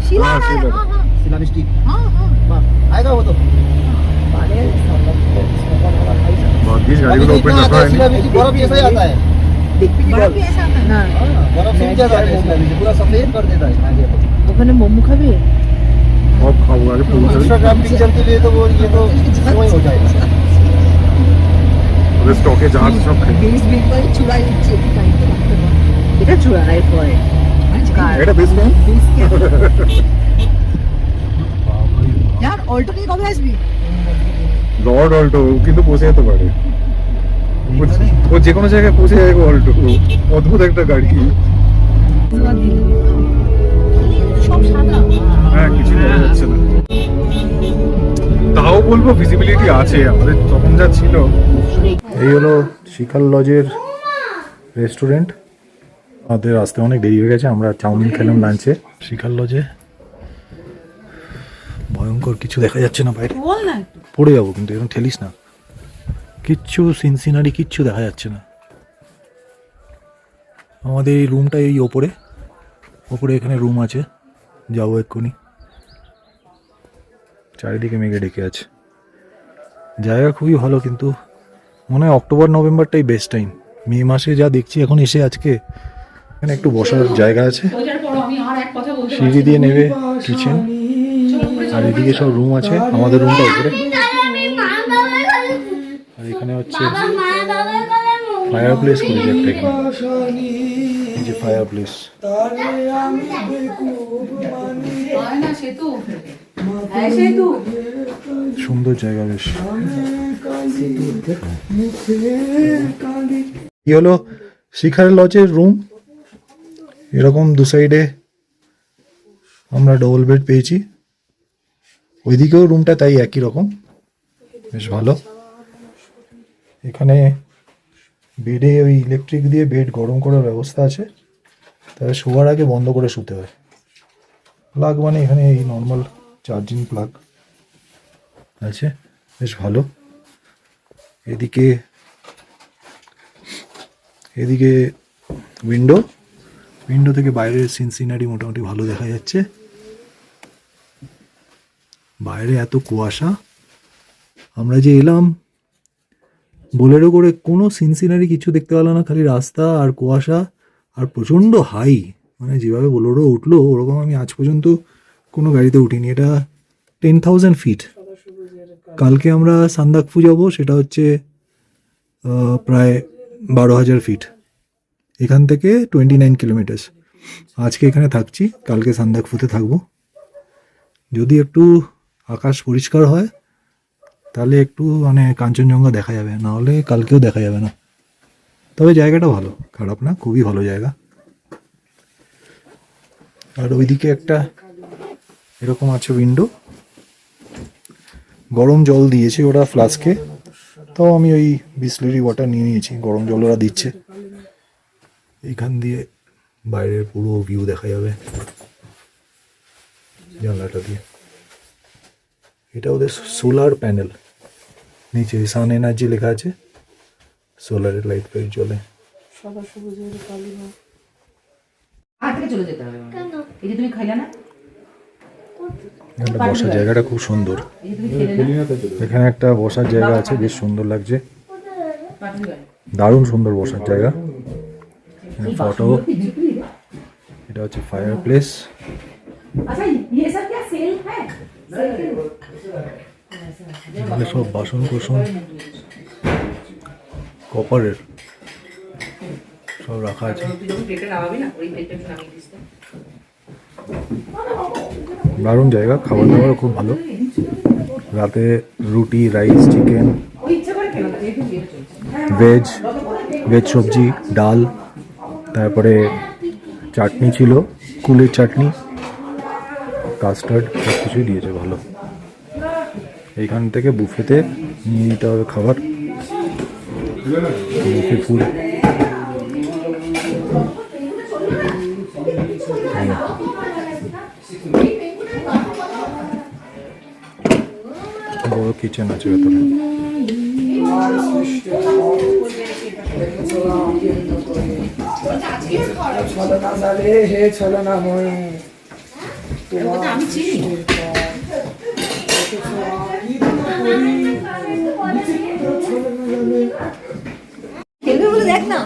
शिला शिला मिष्टी आएगा वो तो भाग्यिस गाड़ीগুলো ওপেন রাখা হয়নি। शिला मिष्टी बर्फ ऐसा ही आता है बर्फ भी ऐसा आता है बर्फ सूख जाता है शिला मिष्टी पूरा सफेद कर देता है आगे ওখানে মোমো খাবে সব খাবো আগে পৌঁছে इंस्टाग्राम पिक्चर के लिए तो वो ये तो समय हो जाएगा ওদের স্টকে যা আছে সব খাই। বেশ বেঙ্গল চূড়াই দিচ্ছে এটা চূড়া রাইট পরে এটা বেশ না यार অল্টো নিয়ে কবে আসবি লর্ড অল্টো কিন্তু পৌঁছে যেতে পারে ও যে কোনো জায়গায় পৌঁছে যাবে অল্টো অদ্ভুত একটা গাড়ি সব সাদা হ্যাঁ কিছু দেখা যাচ্ছে না তাও বলবো ভিজিবিলিটি আছে আমাদের তখন যা ছিল। এই হলো শিখার লজের রেস্টুরেন্ট। আমাদের আসতে অনেক দেরি হয়ে গেছে, আমরা চাউমিন খেলাম লাঞ্চে। শিখার লজে ভয়ঙ্কর কিছু দেখা যাচ্ছে না বাইরে, পড়ে যাবো কিন্তু এরকম ঠেলিস না, কিচ্ছু সিনসিনারি কিচ্ছু দেখা যাচ্ছে না। আমাদের এই রুমটা এই ওপরে এখানে রুম আছে, যাবো এক্ষুনি। চারিদিকে মেঘে ডেকে আছে, জায়গা খুবই ভালো, কিন্তু মনে হয় অক্টোবর নভেম্বরটাই বেস্ট টাইম। মে মাসে যা দেখছি এখন এসে আজকে, এখানে একটু বসার জায়গা আছে, সিঁড়ি দিয়ে নেবে কিচেন, আর এদিকে সব রুম আছে। আমাদের রুমটা উপরে, আর এখানে হচ্ছে ফায়ার প্লেস করেছে একটা, এখানে এই যে ফায়ার প্লেস, সুন্দর জায়গা বেশ। কি হলো শিখার লজের রুম, এরকম দু সাইডে আমরা ডবল বেড পেয়েছি, ওইদিকেও রুমটা তাই একই রকম, বেশ ভালো। এখানে বেডে ওই ইলেকট্রিক দিয়ে বেড গরম করার ব্যবস্থা আছে, তবে শোয়ার আগে বন্ধ করে শুতে হয়। প্লাগ মানে এখানে এই নর্মাল চার্জিং প্লাগ আছে, বেশ ভালো। এদিকে উইন্ডো থেকে বাইরের সিনসিনারি মোটামুটি ভালো দেখা যাচ্ছে। বাইরে এত কুয়াশা, আমরা যে এলাম বোলেরো করে, কোনো সিনসিনারি কিছু দেখতে পেলাম না, খালি রাস্তা আর কুয়াশা আর প্রচণ্ড হাই, মানে যেভাবে বোলেরো উঠলো ওরকম আমি আজ পর্যন্ত কোনো গাড়িতে উঠিনি। এটা 10,000 ফিট। কালকে আমরা সান্দাকফু যাবো, সেটা হচ্ছে প্রায় 12,000 ফিট। এখান থেকে 29 কিলোমিটার। আজকে এখানে থাকছি, কালকে সান্দাকফুতে থাকবো। যদি একটু আকাশ পরিষ্কার হয় তাহলে একটু মানে কাঞ্চনজঙ্ঘা দেখা যাবে, নাহলে কালকেও দেখা যাবে না। তবে জায়গাটা ভালো, খারাপ না, খুবই ভালো জায়গা। আর ওইদিকে একটা এরকম আছে উইন্ডো, গরম জল দিয়েছে ওরা ফ্লাস্কে, তো আমি ওই বিসলেরি ওয়াটার নিয়ে নিয়েছি, গরম জল ওরা দিচ্ছে। এইখান দিয়ে বাইরের পুরো ভিউ দেখা যাবে জানলাটা দিয়ে। এটা ওদের সোলার প্যানেল, নিচে সান এনার্জি লেখা আছে, সোলারের লাইট ফাইট জ্বলে। বসার জায়গাটা খুব সুন্দর, এখানে একটা বসার জায়গা আছে, বেশ সুন্দর লাগছে, দারুণ সুন্দর বসার জায়গা। ফটো, এটা হচ্ছে ফায়ার প্লেস। সব বাসন কোসন কপারের সব রাখা আছে, দারুণ জায়গা। খাবার দাবার খুব ভালো, রাতে রুটি, রাইস, চিকেন, ভেজ সবজি, ডাল, তারপরে চাটনি ছিল, কুলের চাটনি, কাস্টার্ড, সব কিছুই দিয়েছে ভালো। এইখান থেকে বুফেতে নিয়ে নিতে হবে খাবার, বুফে ফুড। বড় কিচেন আছে ভেতরে। আমি চিনি খেলবে বলে দেখ না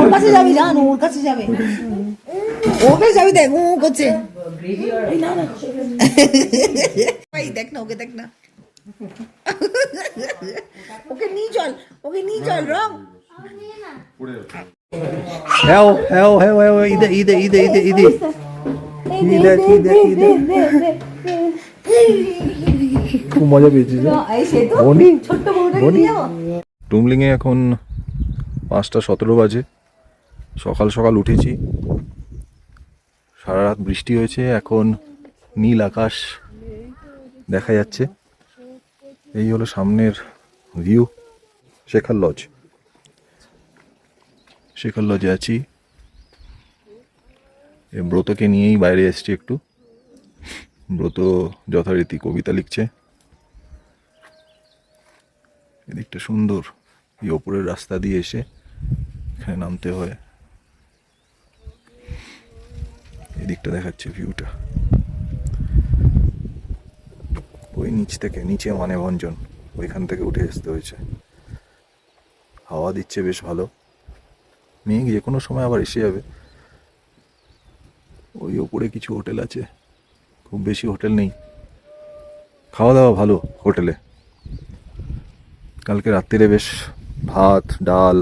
ওর কাছে যাবি জান ওর কাছে যাবে দেখ ও করছে এই না না ভাই দেখ না ওকে দেখ না ওকে নিয়ে চল রং হ্যাঁ ইদে খুব মজা পেয়েছি টুমলিংয়ে এখন 5:17 বাজে। সকাল সকাল উঠেছি, সারা রাত বৃষ্টি হয়েছে, এখন নীল আকাশ দেখা যাচ্ছে। এই হলো সামনের ভিউ। শেখার লজে আছি। ব্রতকে নিয়েই বাইরে এসছি একটু। ব্রত যথারীতি কবিতা লিখছে। এদিকটা সুন্দর, এই ওপরের রাস্তা দিয়ে এসে এখানে নামতে হয়। এদিকটা দেখাচ্ছে ভিউটা। ওই নিচে মানে ভঞ্জন, ওইখান থেকে উঠে আসতে হয়েছে। হাওয়া দিচ্ছে বেশ ভালো। মেঘ যে কোনো সময় আবার এসে যাবে। ওই ওপরে কিছু হোটেল আছে, খুব বেশি হোটেল নেই, খাওয়া দাওয়া ভালো হোটেলে। কালকে রাত্রিরে বেশ ভাত, ডাল,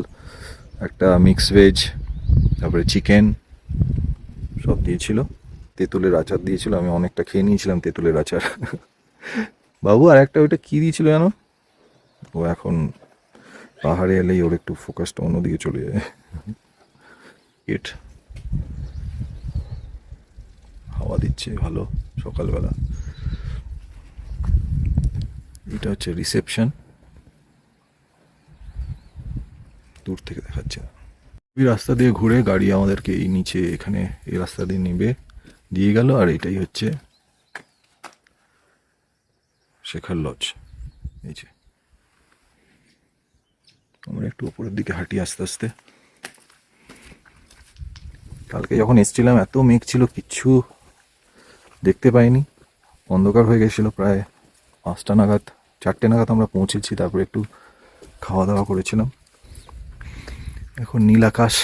একটা মিক্স ভেজ, তারপরে চিকেন সব দিয়েছিল। তেঁতুলের আচার দিয়েছিল, আমি অনেকটা খেয়ে নিয়েছিলাম তেঁতুলের আচার। বাবু আর একটা ওইটা কী দিয়েছিল জানো? ও এখন পাহাড়ে এলেই ওর একটু ফোকাসটা অন্যদিকে চলে যায়। হাওয়া দিচ্ছে ভালো সকালবেলা। এটা হচ্ছে রিসেপশন, দূর থেকে দেখাচ্ছে। এই রাস্তা দিয়ে ঘুরে গাড়ি আমাদেরকে এই নিচে এখানে এই রাস্তা দিয়ে দিয়ে গেল। আর এটাই হচ্ছে শেখার লজ। এই যে আমরা একটু উপরের দিকে হাঁটি আস্তে আস্তে। কালকে যখন এসেছিলাম এত মেঘ ছিল, কিচ্ছু দেখতে পাইনি, অন্ধকার হয়ে গেছিল। প্রায় 5টা নাগাদ 4টে নাগাদ আমরা পৌঁছেছি। তারপরে একটু খাওয়া দাওয়া করেছিলাম। এখন নীল আকাশ।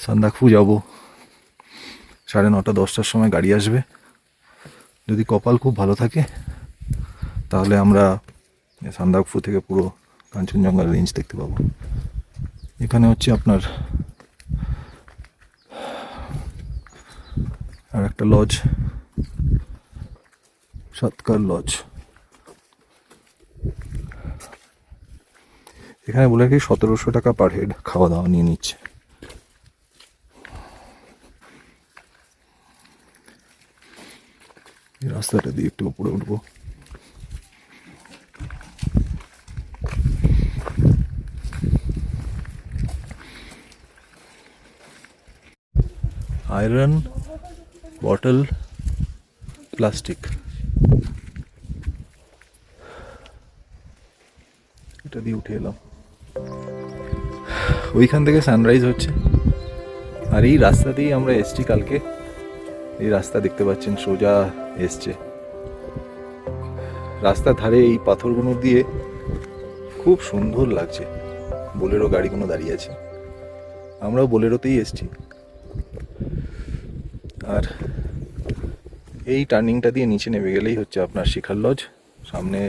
সান্দাকফু যাব 9:30 10টার সময় গাড়ি আসবে। যদি কপাল খুব ভালো থাকে তাহলে আমরা সান্দাকফু থেকে পুরো কাঞ্চনজঙ্ঘা রেঞ্জ দেখতে পাবো। এখানে হচ্ছে আপনার আর একটা লজ, সৎকার লজ। এখানে বলে কি 1700 টাকা পার হেড খাওয়া দাওয়া নিয়ে নিচ্ছে। এই রাস্তাটা দিয়ে একটু উপরে উঠবো। আয়রন বটল, প্লাস্টিক, এটা দিয়ে উঠে এলাম। ওইখান থেকে সানরাইজ হচ্ছে। আর এই রাস্তা দিয়েই আমরা এসছি কালকে। এই রাস্তা দেখতে পাচ্ছেন সোজা এসছে। রাস্তার ধারে এই পাথরগুলো দিয়ে খুব সুন্দর লাগছে। বোলেরো গাড়িগুলো দাঁড়িয়ে আছে, আমরাও বোলেরোতেই এসছি। আর এই টার্নিংটা দিয়ে নিচে নেমে গেলেই হচ্ছে আপনার শিখার লজ। সামনে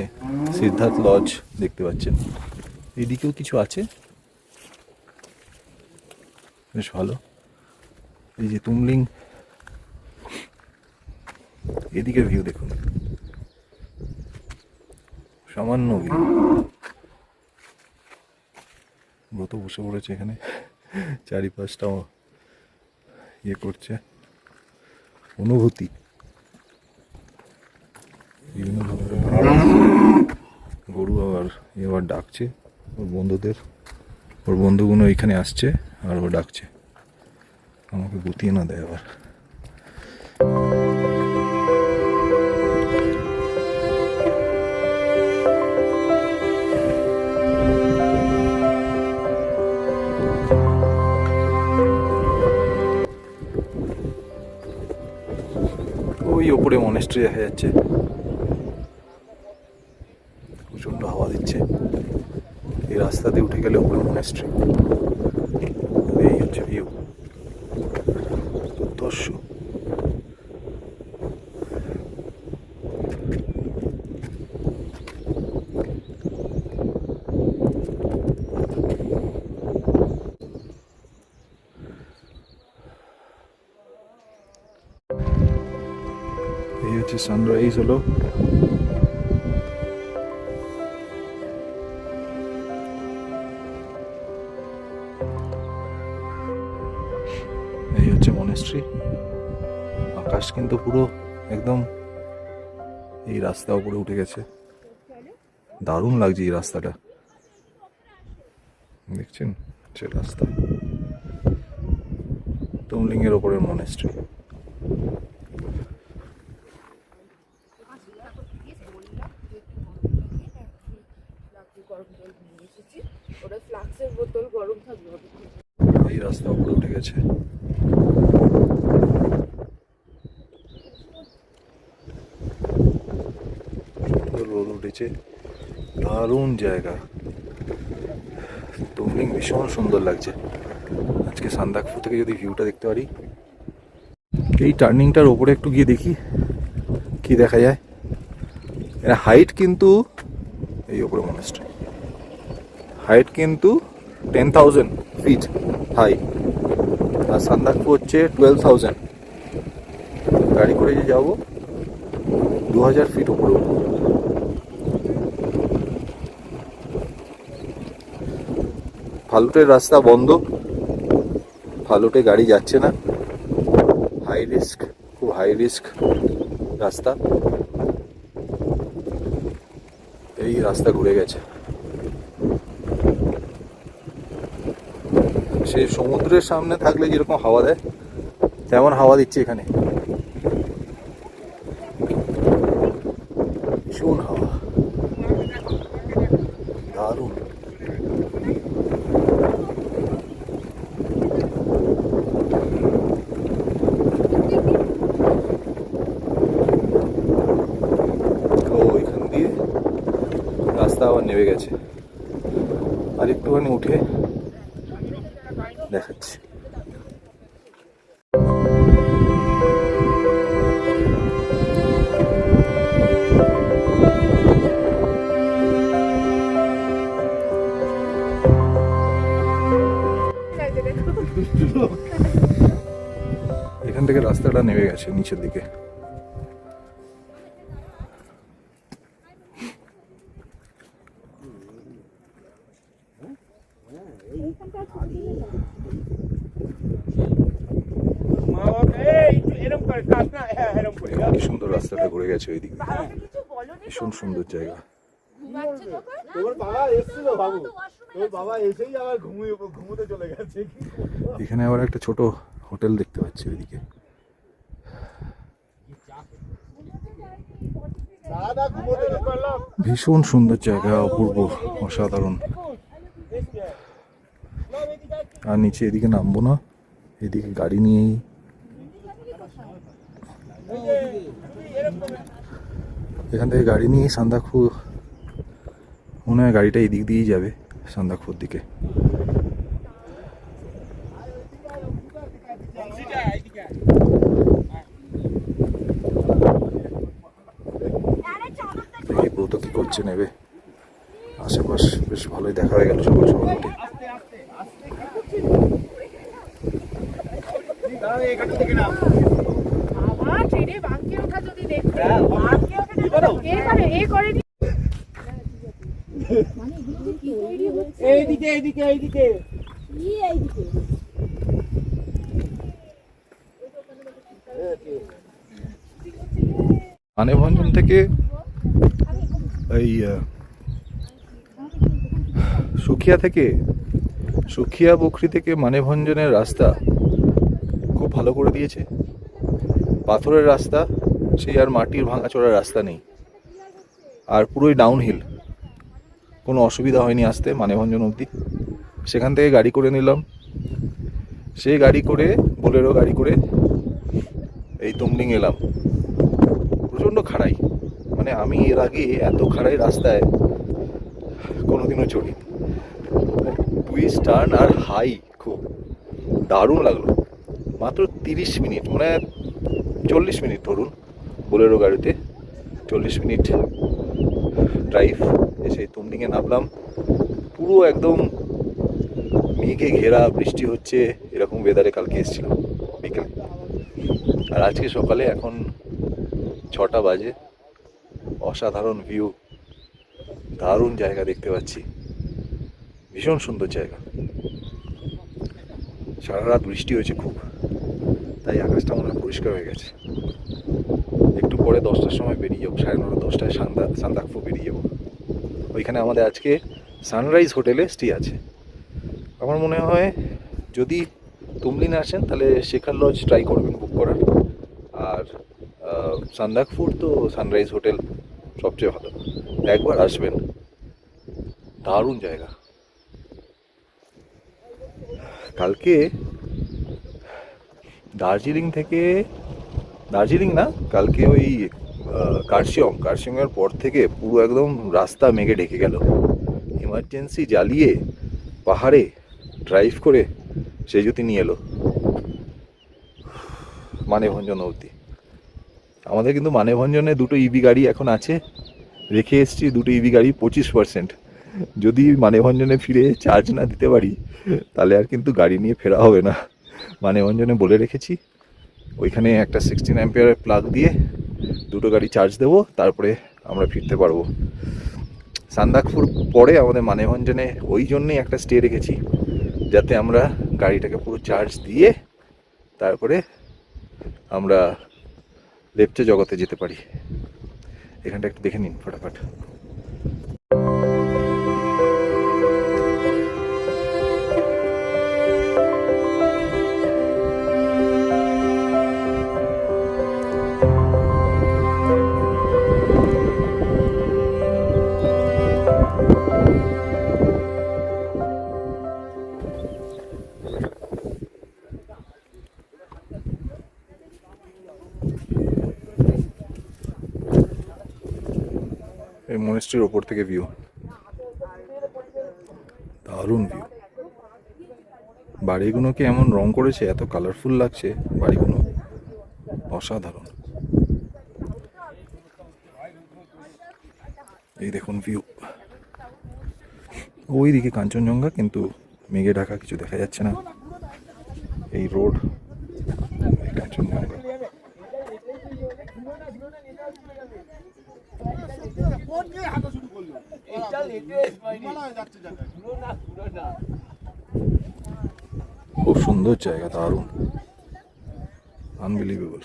সিদ্ধার্থ লজ দেখতে পাচ্ছেন। এদিকেও কিছু আছে, বেশ ভালো। এই যে তুমলিং, এদিকের ভিউ দেখুন, সামান্য ভিউ। ব্রত বসে পড়েছে এখানে, চারিপাশটাও ইয়ে করছে, অনুভূতি বিভিন্ন গরু আবার ডাকছে ওর বন্ধুদের। ওর বন্ধুগুলো এখানে আসছে আর ও ডাকছে, আমাকে গুতিয়ে না দেয় আবার। মনেস্ট্রি দেখা যাচ্ছে, প্রচন্ড হাওয়া দিচ্ছে। এই রাস্তাতে উঠে গেলে উপরে মনেস্ট্রি, এই হচ্ছে ভিউ, দুর্ধর্ষ। এই হচ্ছে সানরাইজ হলো। এই হচ্ছে মনেস্ট্রি। আকাশ কিন্তু পুরো একদম এই রাস্তা উপরে উঠে গেছে, দারুণ লাগছে এই রাস্তাটা, দেখছেন সে রাস্তা, তুমলিংয়ের ওপরের মনেস্ট্রি। এই রাস্তা উপরে উঠে গেছে। সুন্দর রোদ উঠেছে, দারুণ জায়গা। তুমলিং ভীষণ সুন্দর লাগছে। আজকে সান্দাকফু থেকে যদি ভিউটা দেখতে পারি, এই টার্নিংটার ওপরে একটু গিয়ে দেখি কি দেখা যায়। এর হাইট কিন্তু, এই ওপরে মনেস্ট্রি, হাইট কিন্তু 10,000 ফিট হাই, আর সান্দাকফু হচ্ছে 12,000। গাড়ি করে যে যাবো 2,000 ফিট উপরে উঠবো। ফালুটের রাস্তা বন্ধ, ফালুটে গাড়ি যাচ্ছে না, হাই রিস্ক, খুব হাই রিস্ক রাস্তা। এই রাস্তা ঘুরে গেছে, সেই সমুদ্রের সামনে থাকলে যেরকম হাওয়া দেয় তেমন হাওয়া দিচ্ছে এখানে, ভীষণ হাওয়া, দারুণ। ওইখান দিয়ে রাস্তা আবার নেমে গেছে, আর একটুখানি উঠে দেখাচ্ছি। এখান থেকে রাস্তাটা নেমে গেছে নিচের দিকে। কি সুন্দর রাস্তাটা ঘুরে গেছে ওই দিকে, ভীষণ সুন্দর জায়গা। তোর বাবা এসেছিল বাবু, তোর বাবা এসেই আবার ঘুমোতে চলে গেছে। এখানে আবার একটা ছোট হোটেল দেখতে পাচ্ছি ওইদিকে। ভীষণ সুন্দর জায়গা, অপূর্ব, অসাধারণ। আর নিচে এদিকে নামবো না, এদিকে গাড়ি নিয়েই, এখান থেকে গাড়ি নিয়ে সান্দাকফু, মনে হয় গাড়িটা এই দিক দিয়েই যাবে সান্দাকফুর দিকে। দেখি ব্রত কি করছে, নেবে। আশেপাশ বেশ ভালোই দেখা হয়ে গেল সকাল সকাল উঠে। মানেভঞ্জন থেকে এই সুখিয়া বকরি থেকে মানেভঞ্জনের রাস্তা খুব ভালো করে দিয়েছে। পাথরের রাস্তা, সেই আর মাটির ভাঙাচোরা রাস্তা নেই, আর পুরোই ডাউনহিল, কোনো অসুবিধা হয়নি আসতে মানেভঞ্জন অবধি। সেখান থেকে গাড়ি করে নিলাম, সেই গাড়ি করে, বোলেরো গাড়ি করে এই তুমলিং এলাম। প্রচুর খাড়াই, মানে আমি এর আগে এত খাড়াই রাস্তায় কোনোদিনও চড়ি। টুইস্ট টার্ন আর হাই, খুব দারুণ লাগলো। মাত্র 30 মিনিট, মানে 40 মিনিট ধরুন, বোলেরো গাড়িতে 40 মিনিট ড্রাইভ। এসে তুমডিংয়ে নামলাম, পুরো একদম মেঘে ঘেরা, বৃষ্টি হচ্ছে, এরকম ওয়েদারে কালকে এসেছিলাম বিকেলে। আর আজকে সকালে এখন 6টা বাজে, অসাধারণ ভিউ, দারুণ জায়গা দেখতে পাচ্ছি, ভীষণ সুন্দর জায়গা। সারা রাত বৃষ্টি হয়েছে খুব, তাই আকাশটা মনে হয় পরিষ্কার হয়ে গেছে। একটু পরে 10টার সময় বেরিয়ে যাবো, 9:30 10টায় সান্দাকফু বেরিয়ে যাবো। ওইখানে আমাদের আজকে সানরাইজ হোটেলে স্টে আছে। আমার মনে হয় যদি তুমলিনে আসেন তাহলে শেখার লজ ট্রাই করবেন বুক করার, আর সান্দাকফুর তো সানরাইজ হোটেল সবচেয়ে ভালো, একবার আসবেন, দারুণ জায়গা। কালকে দার্জিলিং না, কালকে ওই কার্শিয়ংয়ের পর থেকে পুরো একদম রাস্তা মেঘে ঢেকে গেল। ইমার্জেন্সি জ্বালিয়ে পাহাড়ে ড্রাইভ করে সে যদি নিয়ে এলো মানেভঞ্জন অবধি। আমাদের কিন্তু মানেভঞ্জনে 2টো ইভি গাড়ি এখন আছে, রেখে এসছি 2টো ইভি গাড়ি 25%। যদি মানেভঞ্জনে ফিরে চার্জ না দিতে পারি তাহলে আর কিন্তু গাড়ি নিয়ে ফেরা হবে না। মানেভঞ্জনে বলে রেখেছি ওইখানে একটা 16 অ্যাম্পিয়ারের প্লাগ দিয়ে 2টো গাড়ি চার্জ দেবো, তারপরে আমরা ফিরতে পারবো। সান্দাকফুর পরে আমাদের মানেভঞ্জনে ওই জন্যই একটা স্টে রেখেছি, যাতে আমরা গাড়িটাকে পুরো চার্জ দিয়ে তারপরে আমরা লেপচা জগতে যেতে পারি। এখানটা একটু দেখে নিন ফটাফট। এই মনেস্ট্রির ওপর থেকে ভিউ, দারুণ ভিউ। বাড়িগুলোকে এমন রং করেছে, এত কালারফুল লাগছে বাড়িগুলো, অসাধারণ। এই দেখুন ভিউ, ওইদিকে কাঞ্চনজঙ্ঘা, কিন্তু মেঘে ঢাকা, কিছু দেখা যাচ্ছে না। এই রোড, এই কাঞ্চনজঙ্ঘা। খুব সুন্দর জায়গা, দারুণ, আনবিলিভেবল।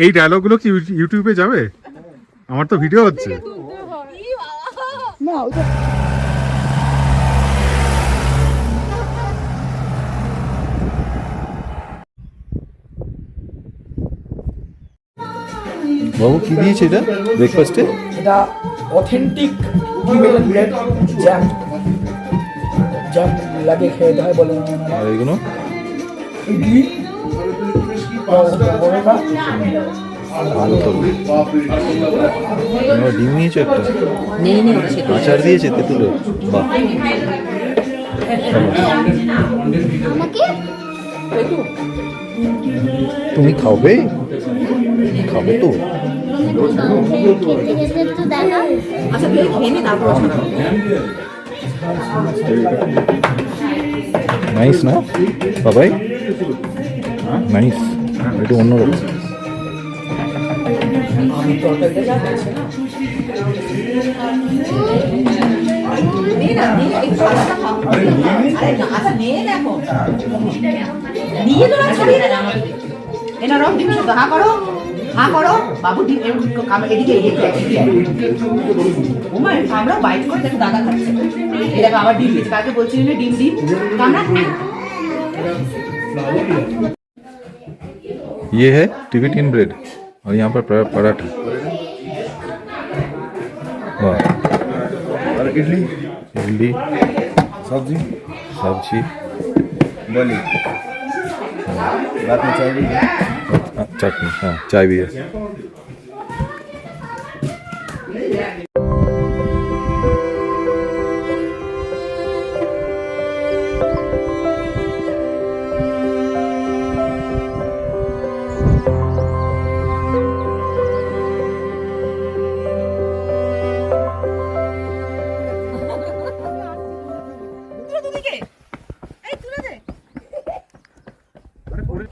এই ডায়লগগুলো কি ইউটিউবে যাবে? আমার তো ভিডিও হচ্ছে। বাবু কি দিয়েছে এটা ব্রেকফাস্টে? এটা অথেন্টিক টিবেটান ব্রেড, জ্যাম লাগে খেতে হয় বলে। আর এগুলো ইডলি, পরোটা, আলু তরকারি। ডিম নিয়েছো একটা, আচার দিয়েছে তেঁতুলের, বাহ। তুমি খাবে তো? নাইস না বাবাই, নাইস, একটু অন্যরকম। নে না, নে, এই সাদাটা খাও। আরে না, আচ্ছা নে দেখো। নিয়ে তো না ছাড়িয়ে দে। এনা রং ডিম সেদ্ধ, হা করো। হা করো, বাবু ডিম এদিকে এদিকে। ওমা আমরাও বাইট করে দেখো দাদা খাচ্ছে। এই দেখো আবার ডিম দিচ্ছে, কালকে বলছিলি না ডিম ডিম কামড়া। ये है टिबेटियन ब्रेड और यहाँ पर पराठा। वाह, और इडली इडली, सब्जी सब्जी, दही रात में चाय भी चटनी, हाँ चाय भी है।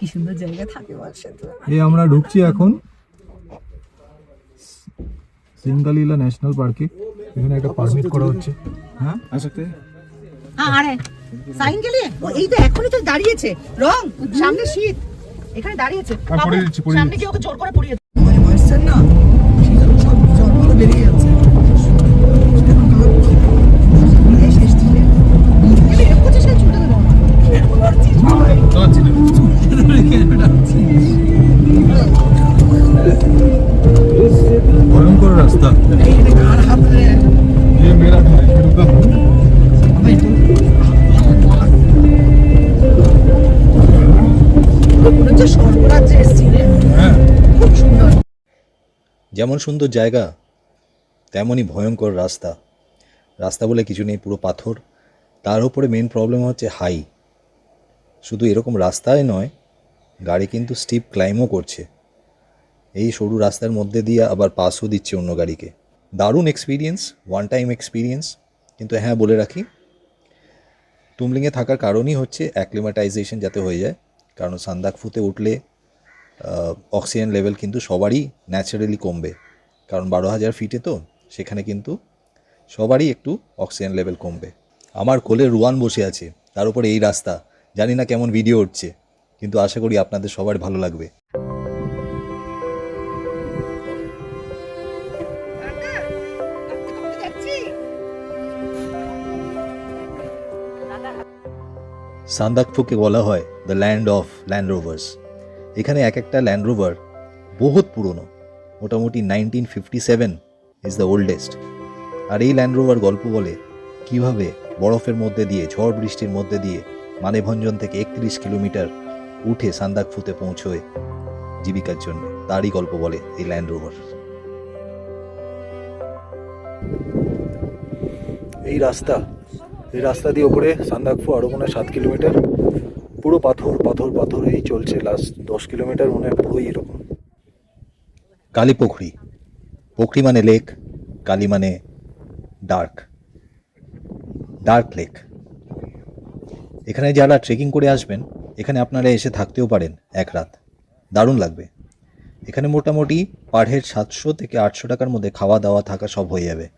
কি সুন্দর জায়গা থাকে বলছে তো। এই আমরা ঢুকছি এখন সিঙ্গালীলা ন্যাশনাল পার্কে। এখানে একটা পারমিট করা হচ্ছে। হ্যাঁ आ सकते हैं হ্যাঁ আরে সাইন কে লিয়ে ও এই তো এখনই তো দাঁড়িয়েছে রং সামনে শীত এখানে দাঁড়িয়েছে পড়িয়ে দিচ্ছি, পড়িয়ে সামনে কি ওকে জোর করে পড়িয়ে মানে বয়সের না সব জলগুলো বেরিয়ে যাচ্ছে ভয়ঙ্কর রাস্তা। ये मेरा घर है, रुका हूँ। যেমন সুন্দর জায়গা তেমনই ভয়ঙ্কর রাস্তা। রাস্তা বলে কিছু নেই, পুরো পাথর। তার উপরে মেন প্রবলেম হচ্ছে হাই। শুধু এরকম রাস্তায় নয়, গাড়ি কিন্তু স্টিপ ক্লাইমও করছে। এই সরু রাস্তার মধ্যে দিয়ে আবার পাসও দিচ্ছে অন্য গাড়িকে। দারুণ এক্সপিরিয়েন্স, ওয়ান টাইম এক্সপিরিয়েন্স। কিন্তু হ্যাঁ বলে রাখি, তুমলিংয়ে থাকার কারণই হচ্ছে অ্যাক্লিমেটাইজেশন যাতে হয়ে যায়। কারণ সান্দাকফুতে উঠলে অক্সিজেন লেভেল কিন্তু সবারই ন্যাচারালি কমবে। কারণ 12,000 ফিটে তো, সেখানে কিন্তু সবারই একটু অক্সিজেন লেভেল কমবে। আমার কোলে রুয়ান বসে আছে, তার উপরে এই রাস্তা। জানি না কেমন ভিডিও উঠছে, কিন্তু আশা করি আপনাদের সবার ভালো লাগবে। সান্দাকফুকে বলা হয় the land of land rovers. এখানে এক একটা ল্যান্ড রোভার বহুত পুরনো, মোটামুটি 1957 ইজ দ্য ওল্ডেস্ট। আর এই ল্যান্ড রোভার গল্প বলে কিভাবে বরফের মধ্যে দিয়ে, ঝড় বৃষ্টির মধ্যে দিয়ে মানেভঞ্জন থেকে 31 কিলোমিটার উঠে সান্দাকফুতে পৌঁছয় জীবিকার জন্য। তারই গল্প বলে এই ল্যান্ড রোভার। এই রাস্তা দিয়ে ওপরে সান্দাকফু আরও মনে হয় 7 কিলোমিটার, পুরো পাথর পাথর পাথর। এই চলছে লাস্ট 10 কিলোমিটার মনে হয় পুরোই এরকম। কালী পুখরি, পুখরি মানে লেক, কালী মানে ডার্ক লেক। এখানে যারা ট্রেকিং করে আসবেন, এখানে আপনারা এসে থাকতেও পারেন এক রাত, দারুণ লাগবে। এখানে মোটামুটি পার হেড 700 থেকে 800 টাকার মধ্যে খাওয়া দাওয়া থাকা সব হয়ে যাবে।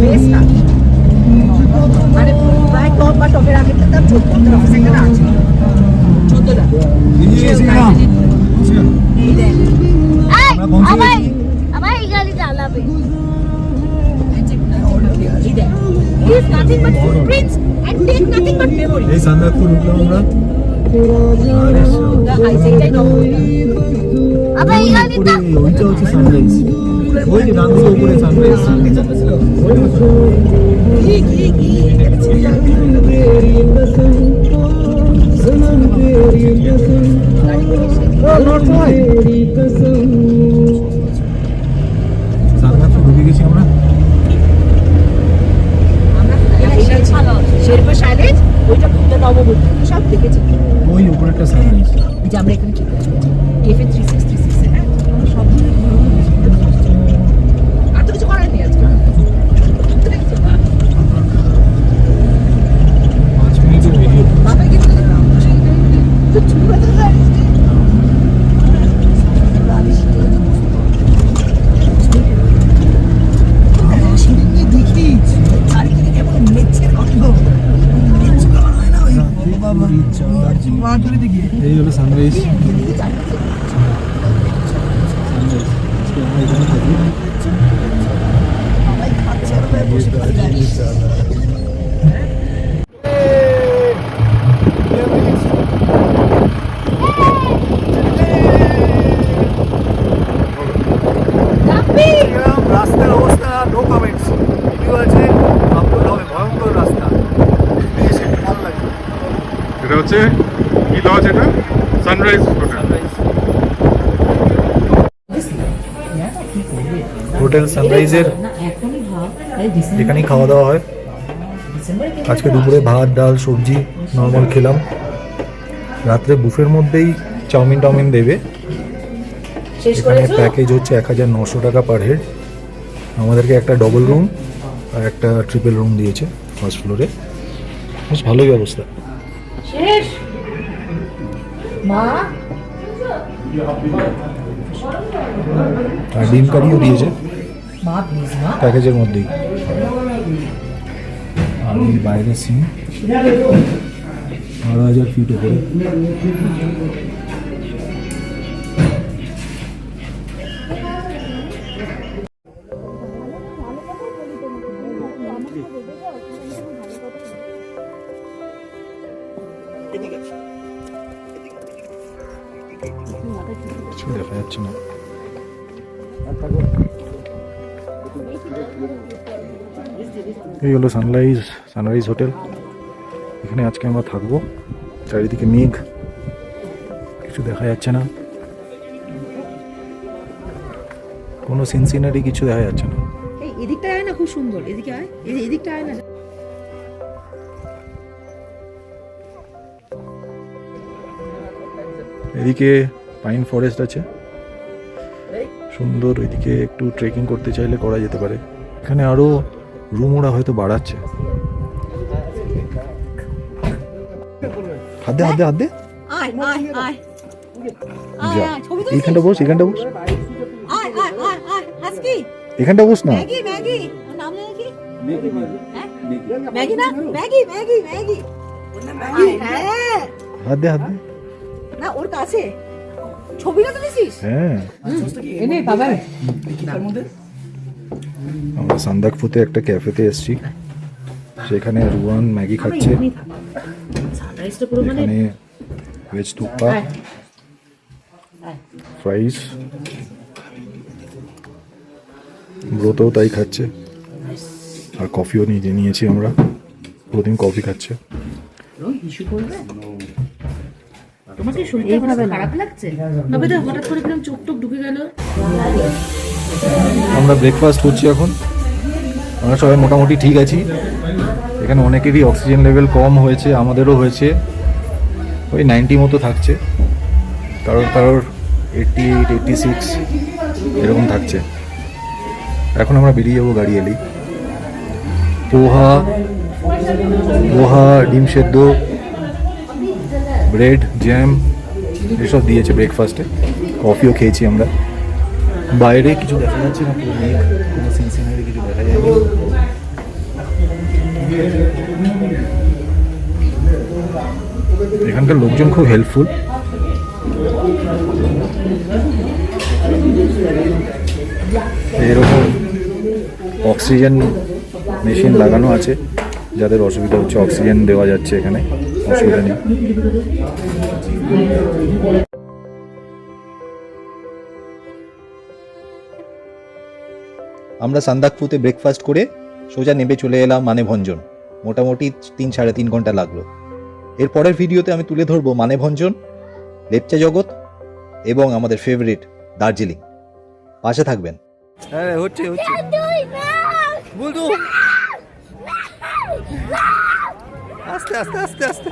বেশ না মানে প্রায় টপ বা টপের আগেরটা দাম 14 অফিস এখানে আছে 14 টাকা এই দেখ আমার এই গাড়ি চালাবে এই দেখ is nothing but footprints and take nothing but memory এই সান্দাকপুর উঠলাম আমরা। সেইটাই নকল আমার এই গাড়িটা ওইটা হচ্ছে সানরাইজ, ওই যে ডান দিকে উপরে সানরাইজ। সান্দাকপুর ঢুকে গেছি আমরা। শেরপা সাইলেজ ওইটা বুদ্ধ নববর্তী সব দেখেছি ওই উপরে একটা সানরাইজ। এই যে আমরা এখানে কি করছি কেফে 366 হ্যাঁ সব আর তো কিছু করার নেই আজকে 5 মিনিটের ভিডিও। বাবা কি তো চুরা তো যায় এই হলো সানরাইজ। রাস্তার অবস্থা নো কমেন্টস, ভিডিও আছে আপলোড হবে, ভয়ঙ্কর রাস্তা, এসে ভালো লাগে। এটা হচ্ছে কি লজ, এটা সানরাইজ হোটেল। হোটেল সানরাইজের এখানেই খাওয়া দাওয়া হয়। আজকে দুপুরে ভাত ডাল সবজি নর্মাল খেলাম। রাত্রে বুফের মধ্যেই চাউমিন টাউমিন দেবে। এখানে প্যাকেজ হচ্ছে 1900 টাকা পার হেড। আমাদেরকে একটা ডবল রুম আর একটা ট্রিপল রুম দিয়েছে ফার্স্ট ফ্লোরে। বেশ ভালোই ব্যবস্থা। শেষ মা আর ডিম কারিও দিয়েছে মা প্লিজ মা প্যাকেজের মধ্যেই। আর এই বাইরের সিন 12,000 ফিট উপরে। কিছু দেখা যাচ্ছে না। এই হলো সানরাইজ হোটেল। এখানে আজকে আমরা থাকবো। চারিদিকে মেঘ, কিছু দেখা যাচ্ছে না, কোনো সিনসিনারি কিছু দেখা যাচ্ছে না। এই এদিকটা আয় না, খুব সুন্দর, এদিকে আয়, এদিকটা আয় না। এদিকে পাইন ফরেস্ট আছে সুন্দর, ওইদিকে একটু ট্রেকিং করতে চাইলে করা যেতে পারে। এখানে আরো রুম ওরা হয়তো বাড়াচ্ছে। হাত দে আয় আয় আয় যা, এইখানটা বস, এখানটা বস, আয় আয় আয় আয় হাসকি এখানটা বস না। ম্যাগি ম্যাগি নাম নেই কি ম্যাগি না ম্যাগি ম্যাগি ম্যাগি হ্যাঁ হাত দে না ওর কাছে ছবিটা তুলেছিস হ্যাঁ। এনে বাবা আমরা সান্দাকফুতে একটা ক্যাফেতে এসেছি, সেখানে রুয়ান ম্যাগি খাচ্ছে। সানরাইজটা পুরো মানে এখানে ভেজ থুপ্পা, ফ্রাইস, ব্রতও তাই খাচ্ছে। আর কফিও নিয়েছি আমরা, প্রতিদিন কফি খাচ্ছে। ইস্যু করবে তোমাকে শুনতে খারাপ লাগছে না বেটা? হঠাৎ করে কিরকম চোখ টোক ঢুকে গেল। আমরা ব্রেকফাস্ট করছি এখন। আমরা সবাই মোটামুটি ঠিক আছি। এখানে অনেকেরই অক্সিজেন লেভেল কম হয়েছে, আমাদেরও হয়েছে, ওই 90 মতো থাকছে, কারোর 88, 86 এরকম থাকছে। এখন আমরা বেরিয়ে যাবো গাড়ি এলেই। পোহা, ডিম সেদ্ধ, ব্রেড, জ্যাম এসব দিয়েছে ব্রেকফাস্টে। কফিও খেয়েছি আমরা। বাইরে কিছু দেখা যাচ্ছে না, পুরো মেঘ, কোনো সিনসিনারি কিছু দেখা যায়নি। এখানকার লোকজন খুব হেল্পফুল। এরকম অক্সিজেন মেশিন লাগানো আছে, যাদের অসুবিধা হচ্ছে অক্সিজেন দেওয়া যাচ্ছে এখানে, অসুবিধা নেই। আমরা সান্দাকফুতে ব্রেকফাস্ট করে সোজা নেমে চলে এলাম মানেভঞ্জন। মোটামুটি 3-3.5 ঘন্টা লাগলো। এর পরের ভিডিওতে আমি তুলে ধরবো মানেভঞ্জন, লেপচা জগৎ এবং আমাদের ফেভারিট দার্জিলিং। পাশে থাকবেন। হ্যাঁ, হচ্ছে তুই না বলতো আস্তে আস্তে আস্তে আস্তে